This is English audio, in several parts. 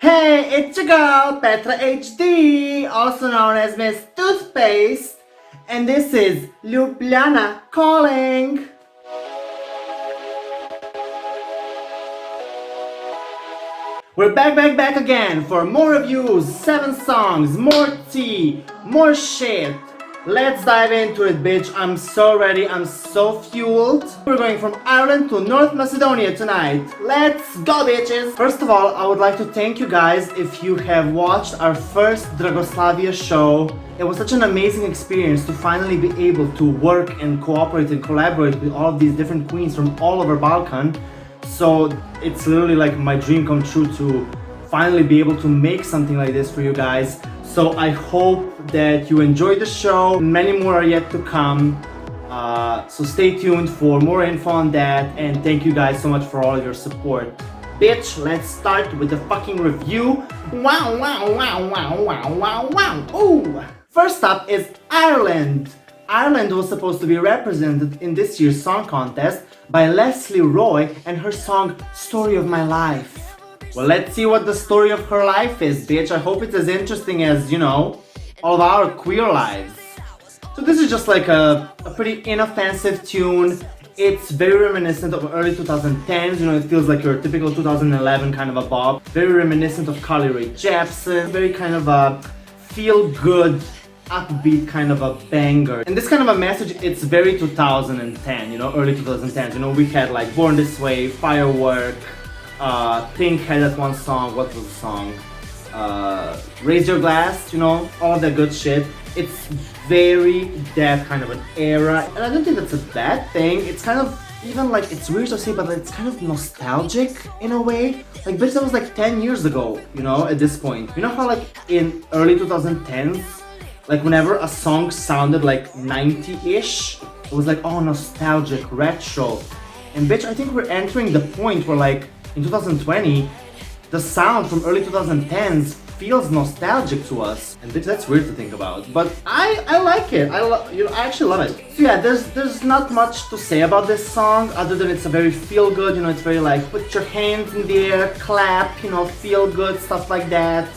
Hey, it's your girl, Petra HD, also known as Miss Toothpaste, and this is Ljubljana calling. We're back again for more reviews, 7 songs, more tea, more shit. Let's dive into it, bitch. I'm so ready, I'm so fueled. We're going from Ireland to North Macedonia tonight. Let's go, bitches! First of all, I would like to thank you guys if you have watched our first Dragoslavia show. It was such an amazing experience to finally be able to work and cooperate and collaborate with all of these different queens from all over Balkan. So it's literally like my dream come true to finally be able to make something like this for you guys. So I hope that you enjoyed the show. Many more are yet to come. So stay tuned for more info on that, and thank you guys so much for all your support. Bitch, let's start with the fucking review. Wow. Ooh. First up is Ireland. Ireland was supposed to be represented in this year's song contest by Leslie Roy and her song Story of My Life. Well, let's see what the story of her life is, bitch. I hope it's as interesting as, you know, all of our queer lives. So this is just like a pretty inoffensive tune. It's very reminiscent of early 2010s, you know, it feels like your typical 2011 kind of a bop. Very reminiscent of Carly Rae Jepsen, very kind of a feel-good, upbeat kind of a banger. And this kind of a message, it's very 2010, you know, early 2010s. You know, we had like Born This Way, Firework, Pink had that one song, what was the song? Raise Your Glass, you know, all that good shit. It's very that kind of an era, and I don't think that's a bad thing. It's kind of, even like, it's weird to say, but it's kind of nostalgic in a way. Like, bitch, that was like 10 years ago, you know, at this point. You know how like in early 2010s, like whenever a song sounded like 90-ish, it was like, oh, nostalgic, retro. And bitch, I think we're entering the point where like in 2020, the sound from early 2010s feels nostalgic to us. And bitch, that's weird to think about. But I like it. I actually love it. So yeah, there's not much to say about this song other than it's a very feel good, you know, it's very like put your hands in the air, clap, you know, feel good, stuff like that.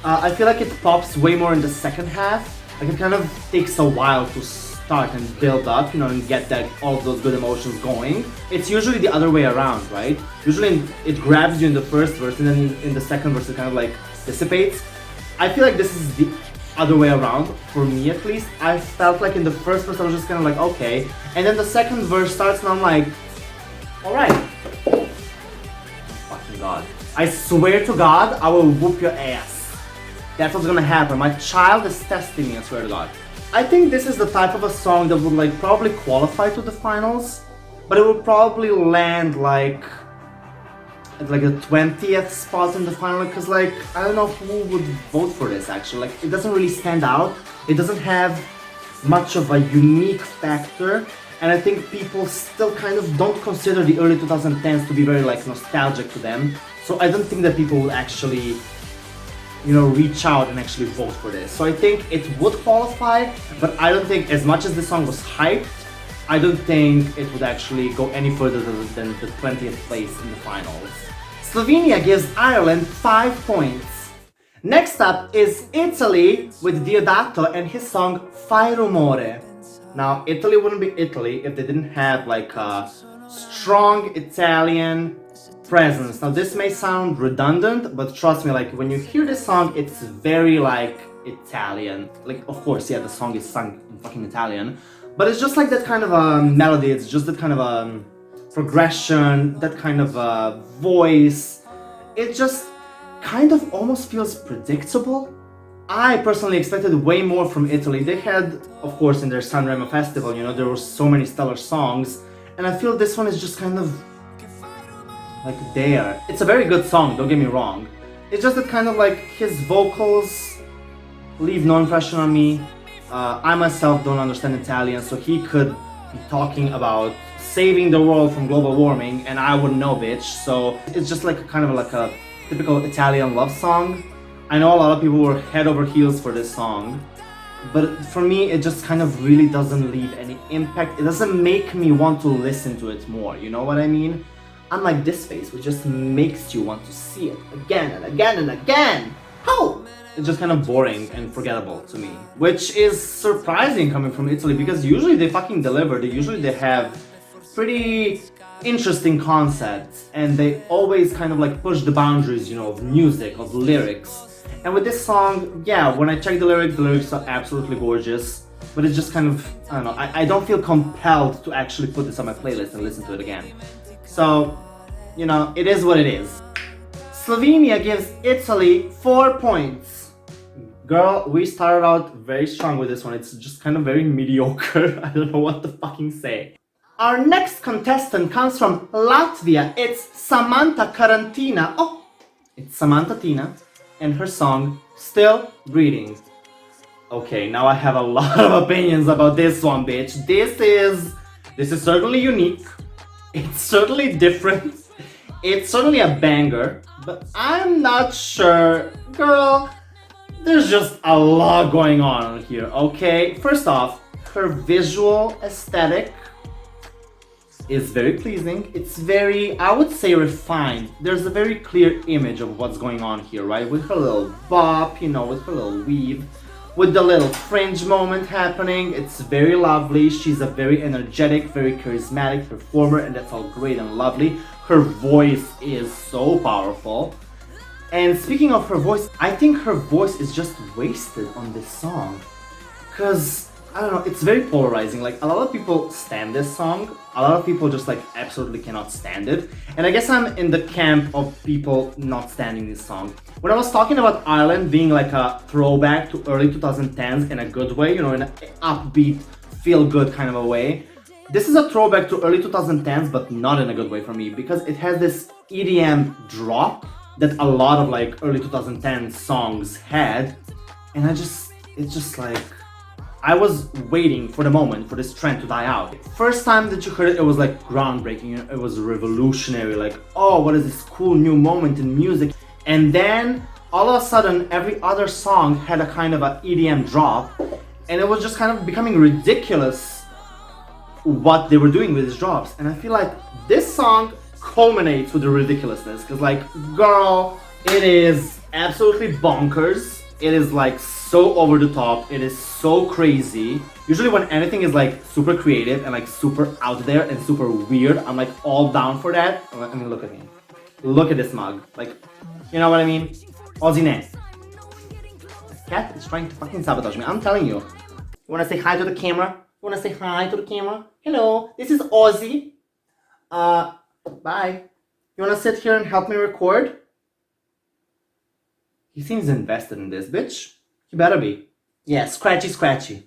I feel like it pops way more in the second half. Like it kind of takes a while to start and build up, you know, and get that all of those good emotions going. It's usually the other way around, right? Usually it grabs you in the first verse and then in the second verse it kind of like dissipates. I feel like this is the other way around, for me at least. I felt like in the first verse I was just kind of like, okay. And then the second verse starts and I'm like, alright. Fucking God. I swear to God, I will whoop your ass. That's what's gonna happen. My child is testing me, I swear to God. I think this is the type of a song that would like probably qualify to the finals, but it would probably land like at like the 20th spot in the final, because like I don't know who would vote for this actually. Like it doesn't really stand out. It doesn't have much of a unique factor, and I think people still kind of don't consider the early 2010s to be very like nostalgic to them. So I don't think that people will actually, you know, reach out and actually vote for this. So I think it would qualify, but I don't think, as much as the song was hyped, I don't think it would actually go any further than the 20th place in the finals. Slovenia gives Ireland 5 points. Next up is Italy with Diodato and his song Fai Rumore. Now, Italy wouldn't be Italy if they didn't have like a strong Italian presence. Now this may sound redundant, but trust me, like when you hear this song, it's very like Italian. Like, of course, yeah, the song is sung in fucking Italian, but it's just like that kind of a melody, it's just that kind of a progression, that kind of a voice. It just kind of almost feels predictable. I personally expected way more from Italy. They had, of course, in their Sanremo festival, you know, there were so many stellar songs, and I feel this one is just kind of like there. It's a very good song, don't get me wrong. It's just that kind of like his vocals leave no impression on me. I myself don't understand Italian, so he could be talking about saving the world from global warming and I wouldn't know, bitch. So it's just like kind of like a typical Italian love song. I know a lot of people were head over heels for this song, but for me it just kind of really doesn't leave any impact. It doesn't make me want to listen to it more, you know what I mean? Unlike this face, which just makes you want to see it again and again and again. How? It's just kind of boring and forgettable to me. Which is surprising coming from Italy, because usually they fucking deliver. They have pretty interesting concepts, and they always kind of like push the boundaries, you know, of music, of lyrics. And with this song, yeah, when I check the lyrics are absolutely gorgeous, but it's just kind of, I don't know, I don't feel compelled to actually put this on my playlist and listen to it again. So, you know, it is what it is. Slovenia gives Italy 4 points. Girl, we started out very strong with this one. It's just kind of very mediocre. I don't know what to fucking say. Our next contestant comes from Latvia. It's Samantha Karen. Oh, it's Samantha Tina and her song Still Breathing. Okay, now I have a lot of opinions about this one, bitch. This is certainly unique. It's certainly different. It's certainly a banger, but I'm not sure. Girl, there's just a lot going on here, okay? First off, her visual aesthetic is very pleasing. It's very, I would say, refined. There's a very clear image of what's going on here, right? With her little bop, you know, with her little weave, with the little fringe moment happening. It's very lovely. She's a very energetic, very charismatic performer, and that's all great and lovely. Her voice is so powerful. And speaking of her voice, I think her voice is just wasted on this song. Because, I don't know, it's very polarizing. Like, a lot of people stand this song. A lot of people just, like, absolutely cannot stand it. And I guess I'm in the camp of people not standing this song. When I was talking about Ireland being like a throwback to early 2010s in a good way, you know, in an upbeat, feel-good kind of a way, this is a throwback to early 2010s, but not in a good way for me, because it has this EDM drop that a lot of like early 2010 songs had, and it's just like, I was waiting for the moment for this trend to die out. First time that you heard it, it was like groundbreaking, it was revolutionary, like, oh, what is this cool new moment in music? And then all of a sudden, every other song had a kind of a EDM drop, and it was just kind of becoming ridiculous what they were doing with these drops. And I feel like this song culminates with the ridiculousness, because like, girl, it is absolutely bonkers. It is like so over the top. It is so crazy. Usually when anything is like super creative and like super out there and super weird, I'm like all down for that. I mean, look at me. Look at this mug. Like, you know what I mean? Aussie net. Cat is trying to fucking sabotage me. I'm telling you. You wanna say hi to the camera? You wanna say hi to the camera? Hello, this is Aussie. Bye. You wanna sit here and help me record? He seems invested in this, bitch. He better be. Yeah, scratchy, scratchy.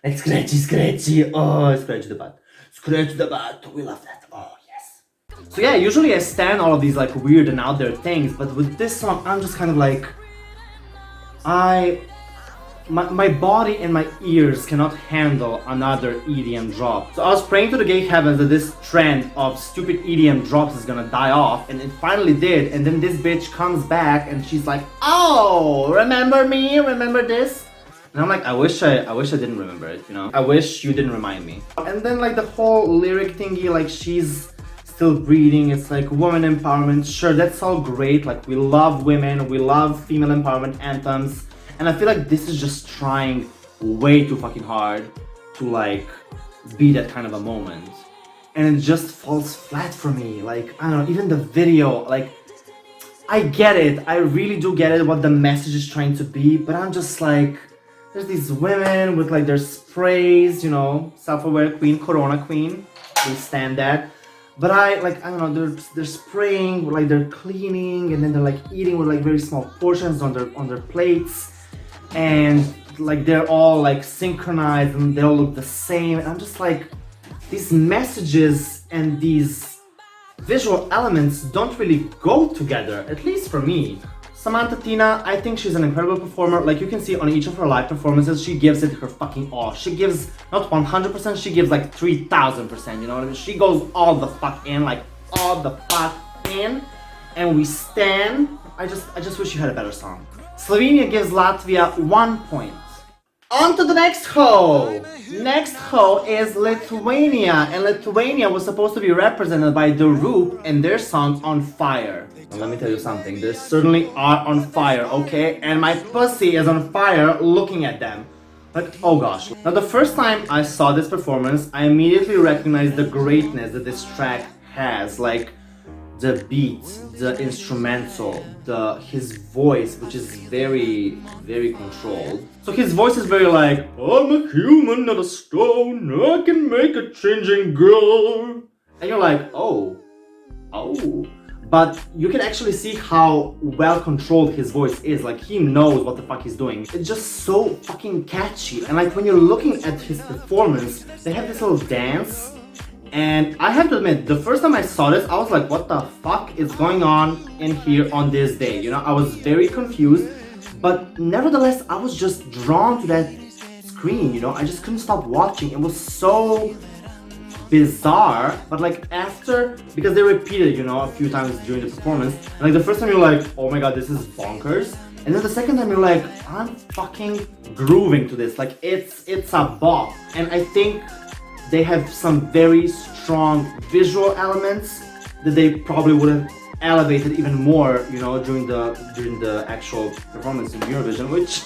Like scratchy, scratchy. Oh, scratch the butt. Scratch the butt. We love that. Oh, yes. So yeah, usually I stand all of these like weird and out there things, but with this song, I'm just kind of like, my body and my ears cannot handle another EDM drop. So I was praying to the gay heavens that this trend of stupid EDM drops is gonna die off, and it finally did. And then this bitch comes back and she's like, oh, remember me? Remember this? And I'm like, I wish I didn't remember it, you know? I wish you didn't remind me. And then like the whole lyric thingy, like she's still breathing, it's like woman empowerment. Sure, that's all great. Like we love women, we love female empowerment anthems. And I feel like this is just trying way too fucking hard to like be that kind of a moment. And it just falls flat for me. Like, I don't know, even the video, like, I get it. I really do get it what the message is trying to be, but I'm just like, there's these women with like their sprays, you know, self-aware queen, corona queen, we stand that. But I don't know, they're spraying, like they're cleaning, and then they're like eating with like very small portions on their plates. And like they're all like synchronized and they all look the same. And I'm just like, these messages and these visual elements don't really go together, at least for me. Samantha Tina, I think she's an incredible performer. Like you can see on each of her live performances, she gives it her fucking all. She gives not 100%, she gives like 3000%, you know what I mean? She goes all the fuck in, like all the fuck in. And we stand. I just wish you had a better song. Slovenia gives Latvia 1 point. On to the next hoe! Next hoe is Lithuania, and Lithuania was supposed to be represented by The Roop and their song On Fire. Now, let me tell you something, they certainly are on fire, okay? And my pussy is on fire looking at them. Like, oh gosh. Now the first time I saw this performance, I immediately recognized the greatness that this track has. Like, the beat, the instrumental, his voice, which is very, very controlled. So his voice is very like, I'm a human, not a stone, I can make a changing girl. And you're like, oh. But you can actually see how well controlled his voice is. Like, he knows what the fuck he's doing. It's just so fucking catchy. And like, when you're looking at his performance, they have this little dance. And I have to admit, the first time I saw this, I was like, what the fuck is going on in here on this day? You know, I was very confused, but nevertheless, I was just drawn to that screen, you know? I just couldn't stop watching. It was so bizarre, but like after, because they repeated, you know, a few times during the performance, and like the first time you're like, oh my god, this is bonkers. And then the second time you're like, I'm fucking grooving to this. Like, it's a bop. And I think they have some very strong visual elements that they probably would have elevated even more, you know, during the actual performance in Eurovision, which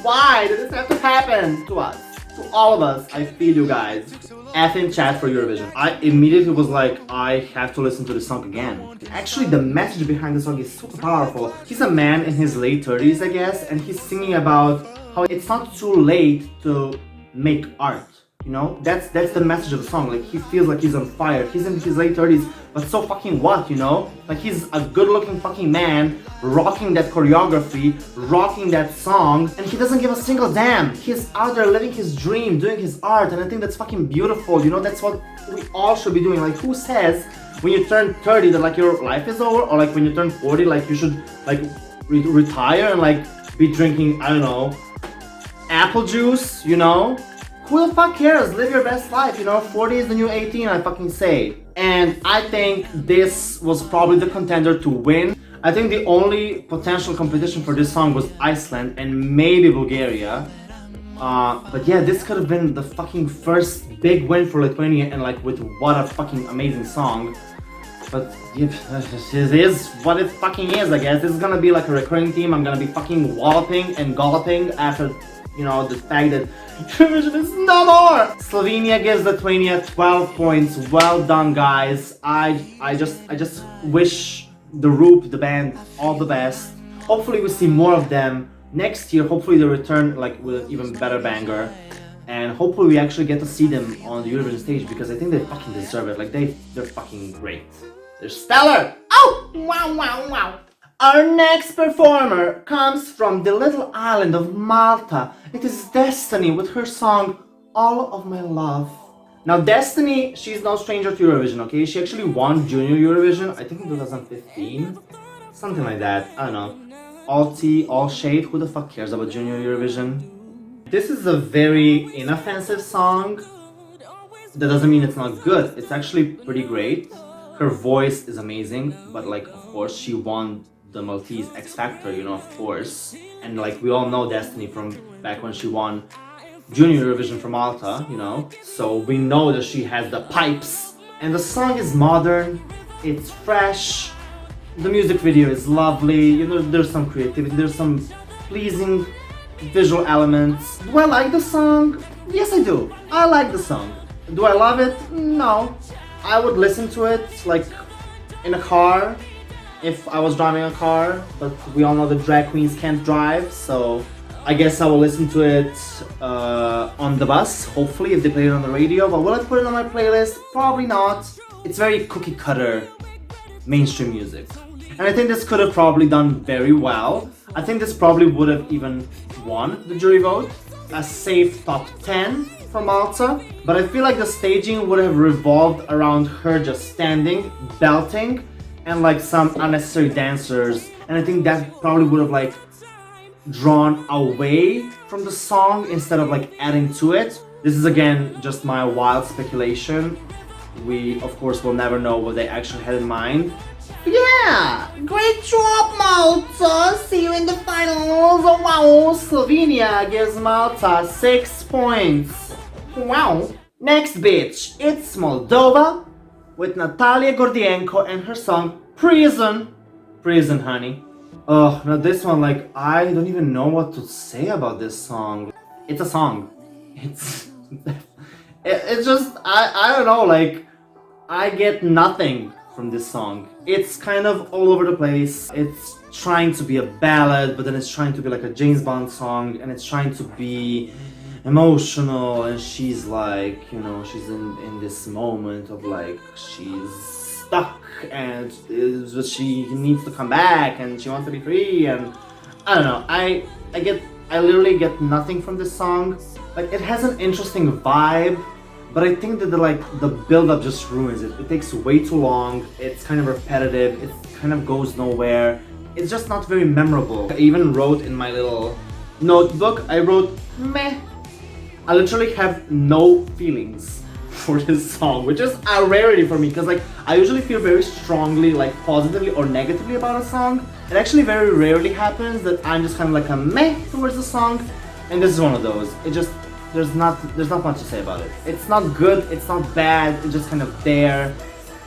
why did this have to happen to us? To all of us, I feel you guys. F in chat for Eurovision. I immediately was like, I have to listen to the song again. Actually, the message behind the song is super powerful. He's a man in his late 30s, I guess, and he's singing about how it's not too late to make art. You know, that's the message of the song. Like, he feels like he's on fire. He's in his late 30s, but so fucking what, you know? Like, he's a good-looking fucking man, rocking that choreography, rocking that song, and he doesn't give a single damn. He's out there living his dream, doing his art, and I think that's fucking beautiful, you know? That's what we all should be doing. Like, who says when you turn 30 that, like, your life is over? Or, like, when you turn 40, like, you should, like, retire and, like, be drinking, I don't know, apple juice, you know? Who the fuck cares? Live your best life, you know? 40 is the new 18, I fucking say. And I think this was probably the contender to win. I think the only potential competition for this song was Iceland and maybe Bulgaria. But yeah, this could have been the fucking first big win for Lithuania, and like, with what a fucking amazing song. But yeah, it is what it fucking is, I guess. This is gonna be like a recurring theme. I'm gonna be fucking walloping and galloping after, you know, the fact that Eurovision is no more! Slovenia gives Lithuania 12 points. Well done, guys. I just wish the Roop, the band, all the best. Hopefully we see more of them next year. Hopefully they return like with an even better banger. And hopefully we actually get to see them on the Eurovision stage, because I think they fucking deserve it. Like, they're fucking great. They're stellar! Oh! Wow, wow, wow! Our next performer comes from the little island of Malta. It is Destiny with her song All of My Love. Now Destiny, she's no stranger to Eurovision, okay? She actually won Junior Eurovision, I think in 2015? Something like that, I don't know. All tea, all shade, who the fuck cares about Junior Eurovision? This is a very inoffensive song. That doesn't mean it's not good, it's actually pretty great. Her voice is amazing, but like, of course, she won the Maltese X Factor, you know, of course. And like, we all know Destiny from back when she won Junior Eurovision for Malta, you know. So we know that she has the pipes. And the song is modern, it's fresh, the music video is lovely, you know, there's some creativity, there's some pleasing visual elements. Do I like the song? Yes, I do. I like the song. Do I love it? No. I would listen to it like in a car, if I was driving a car, but we all know that drag queens can't drive, so I guess I will listen to it on the bus, hopefully, if they play it on the radio. But will I put it on my playlist? Probably not. It's very cookie cutter mainstream music. And I think this could have probably done very well. I think this probably would have even won the jury vote. A safe top 10 for Malta. But I feel like the staging would have revolved around her just standing, belting, and like some unnecessary dancers, and I think that probably would have like drawn away from the song instead of like adding to it. This is again just my wild speculation. We of course will never know what they actually had in mind. Yeah, great job, Malta! see you in the finals. Wow, Slovenia gives Malta 6 points. Wow. Next bitch, it's Moldova with Natalia Gordienko and her song Prison. Prison, honey. Oh, now this one, like, I don't even know what to say about this song. It's a song. It's just, I don't know, like, I get nothing from this song. It's kind of all over the place. It's trying to be a ballad, but then it's trying to be like a James Bond song, and it's trying to be emotional, and she's like, you know, she's in this moment of like, she's stuck, and she needs to come back, and she wants to be free, and I don't know, I literally get nothing from this song. Like, it has an interesting vibe, but I think that the build-up just ruins it. It takes way too long, it's kind of repetitive, it kind of goes nowhere, it's just not very memorable. I even wrote in my little notebook, I wrote, meh. I literally have no feelings for this song, which is a rarity for me, because like, I usually feel very strongly, like positively or negatively about a song. It actually very rarely happens that I'm just kind of like a meh towards the song, and this is one of those. It just, there's not much to say about it. It's not good, it's not bad, it's just kind of there,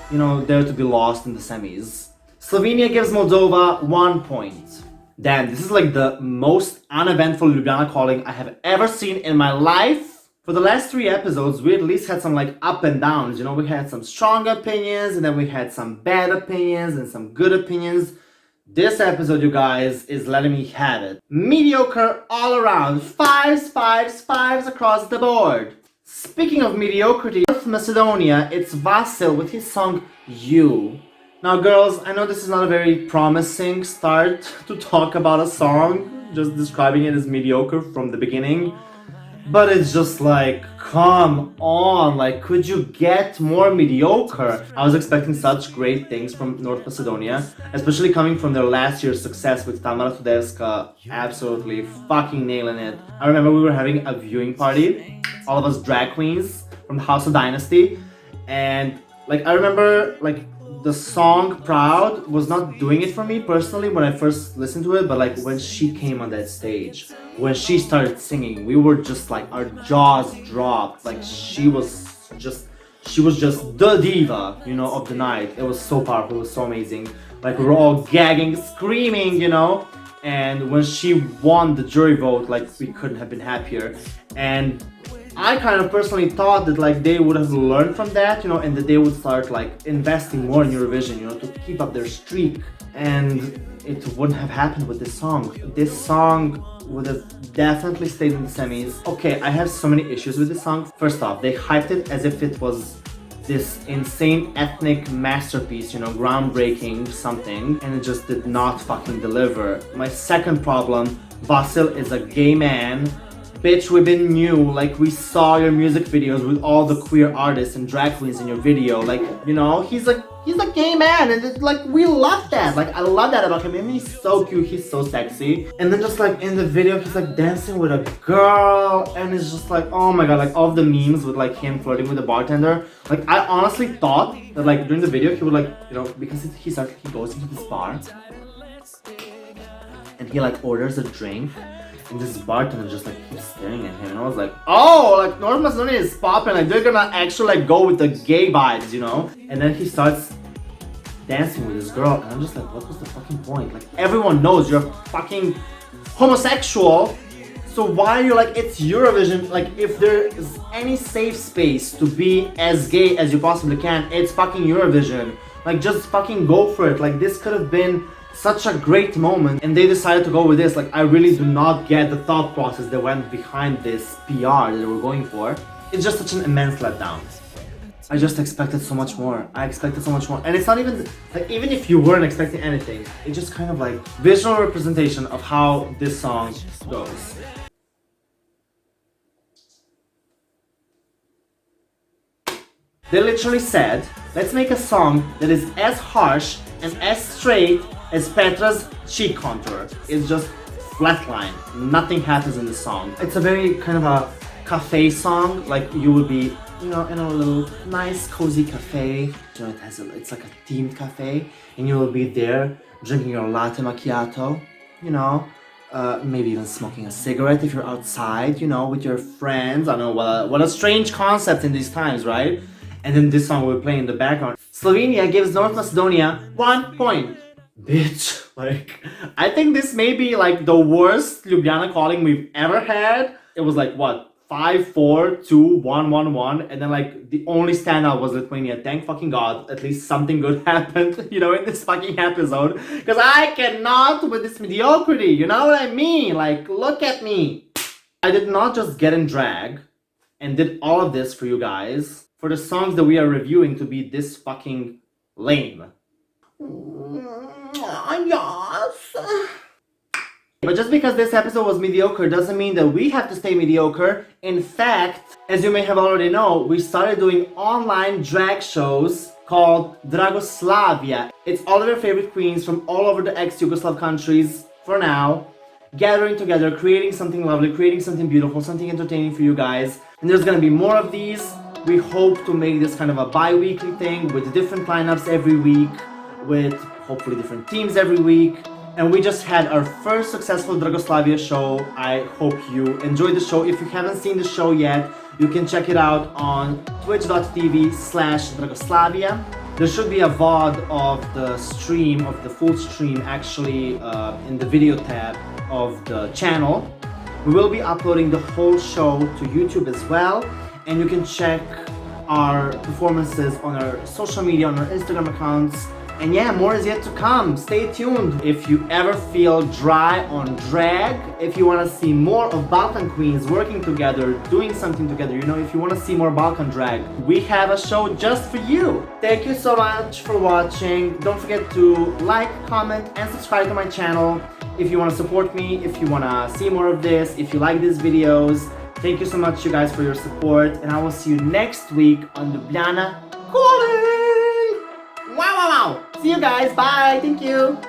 you know, there to be lost in the semis. Slovenia gives Moldova 1 point. Damn, this is like the most uneventful Ljubljana calling I have ever seen in my life. For the last 3 episodes, we at least had some like up and downs, you know, we had some strong opinions, and then we had some bad opinions and some good opinions. This episode, you guys, is letting me have it. Mediocre all around, 5s, 5s, 5s across the board. Speaking of mediocrity, North Macedonia, it's Vasil with his song You. Now girls, I know this is not a very promising start to talk about a song, just describing it as mediocre from the beginning, but it's just like, come on, like, could you get more mediocre? I was expecting such great things from North Macedonia, especially coming from their last year's success with Tamara Tudelska, absolutely fucking nailing it. I remember we were having a viewing party, all of us drag queens from the House of Dynasty, and like, I remember like, the song Proud was not doing it for me personally when I first listened to it, but like when she came on that stage, when she started singing, we were just like, our jaws dropped. Like, she was just the diva, you know, of the night. It was so powerful, it was so amazing. Like, we were all gagging, screaming, you know, and when she won the jury vote, like, we couldn't have been happier. And I kind of personally thought that like they would have learned from that, you know, and that they would start like investing more in Eurovision, you know, to keep up their streak. And it wouldn't have happened with this song. This song would have definitely stayed in the semis. Okay, I have so many issues with this song. First off, they hyped it as if it was this insane ethnic masterpiece, you know, groundbreaking something, and it just did not fucking deliver. My second problem, Vasil is a gay man. Bitch, we've been new, like, we saw your music videos with all the queer artists and drag queens in your video, like, you know, he's a gay man, and it's like, we love that, like, I love that about him. I mean, he's so cute, he's so sexy, and then just like in the video, he's like dancing with a girl, and it's just like, oh my god, like all of the memes with like him flirting with the bartender, like, I honestly thought that like during the video, he would like, you know, because he goes into this bar, and he like orders a drink, and this bartender just like keeps staring at him, and I was like, oh, like North Macedonia is popping, like they're gonna actually like go with the gay vibes, you know? And then he starts dancing with this girl, and I'm just like, what was the fucking point? Like, everyone knows you're fucking homosexual, so why are you like, it's Eurovision, like if there is any safe space to be as gay as you possibly can, it's fucking Eurovision. Like, just fucking go for it. Like, this could have been such a great moment, and they decided to go with this. Like, I really do not get the thought process that went behind this PR that they were going for. It's just such an immense letdown. I just expected so much more. I expected so much more. And it's not even, like, even if you weren't expecting anything, it's just kind of like visual representation of how this song goes. They literally said, let's make a song that is as harsh and as straight as Petra's cheek contour. It's just flatline. Nothing happens in the song. It's a very kind of a cafe song. Like, you would be, you know, in a little nice cozy cafe. You know, it's like a themed cafe, and you will be there drinking your latte macchiato, you know, maybe even smoking a cigarette if you're outside, you know, with your friends. I don't know, what a strange concept in these times, right? And then this song will play in the background. Slovenia gives North Macedonia 1 point. Bitch, like, I think this may be like the worst Ljubljana calling we've ever had. It was like, what? 5-4-2-1-1-1, and then like the only standout was Lithuania. Thank fucking God, at least something good happened, you know, in this fucking episode. Because I cannot with this mediocrity, you know what I mean? Like, look at me. I did not just get in drag and did all of this for you guys for the songs that we are reviewing to be this fucking lame. Yes. But just because this episode was mediocre doesn't mean that we have to stay mediocre. In fact, as you may have already know, we started doing online drag shows called Dragoslavia. It's all of your favorite queens from all over the ex-Yugoslav countries, for now, gathering together, creating something lovely, creating something beautiful, something entertaining for you guys. And there's gonna be more of these. We hope to make this kind of a bi-weekly thing with different lineups every week, with hopefully different teams every week. And we just had our first successful Dragoslavia show. I hope you enjoyed the show. If you haven't seen the show yet, you can check it out on twitch.tv/Dragoslavia. There should be a VOD of the stream, of the full stream, actually in the video tab of the channel. We will be uploading the whole show to YouTube as well. And you can check our performances on our social media, on our Instagram accounts. And yeah, more is yet to come. Stay tuned. If you ever feel dry on drag, if you want to see more of Balkan queens working together, doing something together, you know, if you want to see more Balkan drag, we have a show just for you. Thank you so much for watching. Don't forget to like, comment, and subscribe to my channel. If you want to support me, if you want to see more of this, if you like these videos. Thank you so much, you guys, for your support. And I will see you next week on Ljubljana Calling! Wow, wow, wow! See you guys. Bye. Thank you.